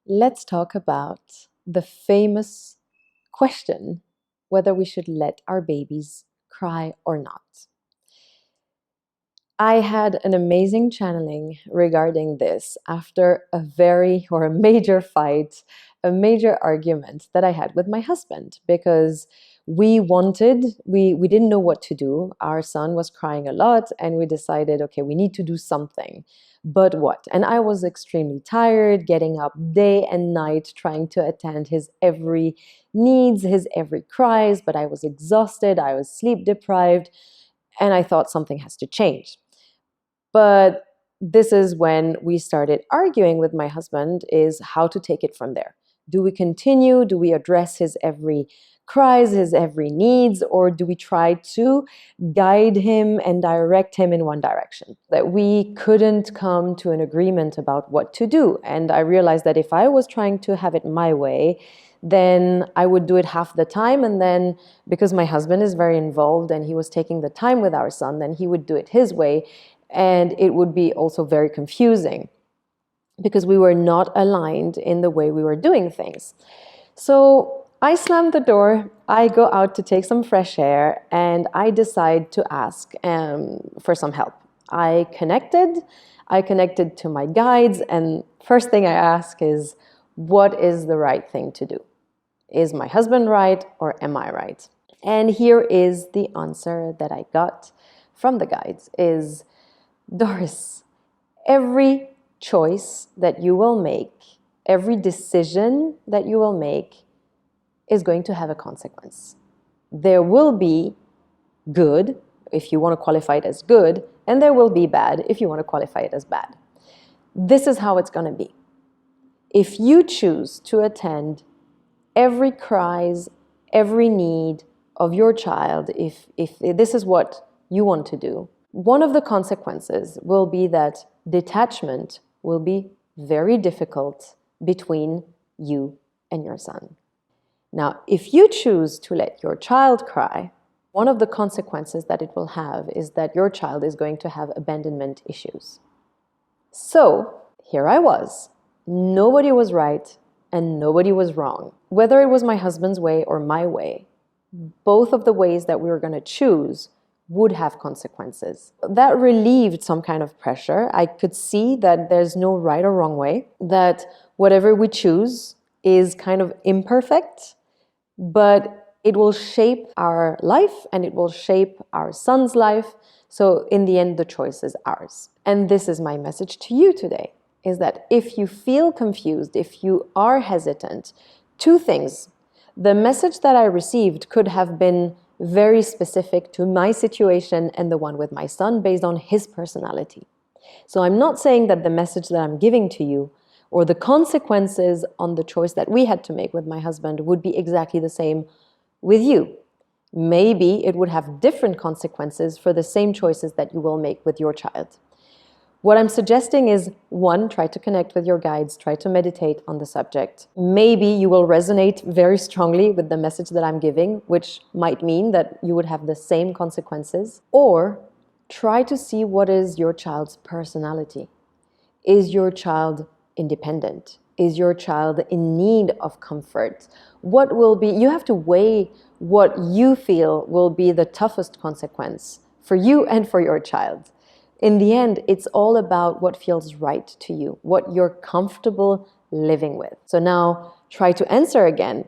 let's talk about the famous question whether we should let our babies cry or not. I had an amazing channeling regarding this after a major fight, a major argument that I had with my husband because we didn't know what to do. Our son was crying a lot and we decided, okay, we need to do something. But what? And I was extremely tired, getting up day and night, trying to attend his every needs, his every cries, but I was exhausted, I was sleep deprived, and I thought something has to change. But this is when we started arguing with my husband is how to take it from there. Do we continue? Do we address his every cries, his every needs, or do we try to guide him and direct him in one direction? That we couldn't come to an agreement about what to do. And I realized that if I was trying to have it my way, then I would do it half the time. And then because my husband is very involved and he was taking the time with our son, then he would do it his way. And it would be also very confusing because we were not aligned in the way we were doing things. So I slammed the door, I go out to take some fresh air, and I decide to ask for some help. I connected to my guides, and first thing I ask is, what is the right thing to do? Is my husband right or am I right? And here is the answer that I got from the guides is, Doris, every choice that you will make, every decision that you will make is going to have a consequence. There will be good, if you want to qualify it as good, and there will be bad, if you want to qualify it as bad. This is how it's going to be. If you choose to attend every cries, every need of your child, if this is what you want to do, one of the consequences will be that detachment will be very difficult between you and your son. Now, if you choose to let your child cry, one of the consequences that it will have is that your child is going to have abandonment issues. So, here I was. Nobody was right and nobody was wrong. Whether it was my husband's way or my way, both of the ways that we were going to choose would have consequences. That relieved some kind of pressure. I could see that there's no right or wrong way, that whatever we choose is kind of imperfect, but it will shape our life and it will shape our son's life. So in the end, the choice is ours. And this is my message to you today, is that if you feel confused, if you are hesitant, two things. The message that I received could have been very specific to my situation and the one with my son based on his personality. So I'm not saying that the message that I'm giving to you or the consequences on the choice that we had to make with my husband would be exactly the same with you. Maybe it would have different consequences for the same choices that you will make with your child. What I'm suggesting is, one, try to connect with your guides, try to meditate on the subject. Maybe you will resonate very strongly with the message that I'm giving, which might mean that you would have the same consequences. Or try to see what is your child's personality. Is your child independent? Is your child in need of comfort? What will be, you have to weigh what you feel will be the toughest consequence for you and for your child. In the end, it's all about what feels right to you, what you're comfortable living with. So now try to answer again.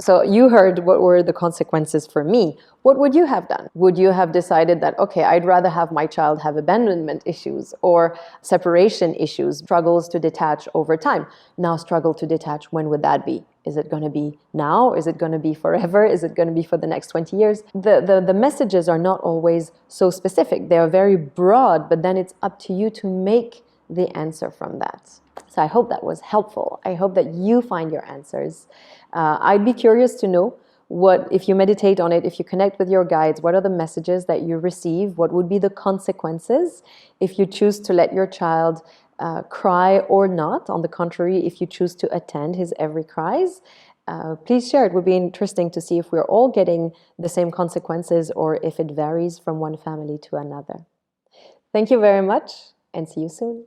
So you heard what were the consequences for me. What would you have done? Would you have decided that, okay, I'd rather have my child have abandonment issues or separation issues, struggles to detach over time? Now struggle to detach, when would that be? Is it going to be now? Is it going to be forever? Is it going to be for the next 20 years? The messages are not always so specific. They are very broad, but then it's up to you to make the answer from that. So I hope that was helpful. I hope that you find your answers. I'd be curious to know what, if you meditate on it, if you connect with your guides, what are the messages that you receive? What would be the consequences if you choose to let your child cry or not? On the contrary, if you choose to attend his every cries, please share. It would be interesting to see if we're all getting the same consequences or if it varies from one family to another. Thank you very much and see you soon.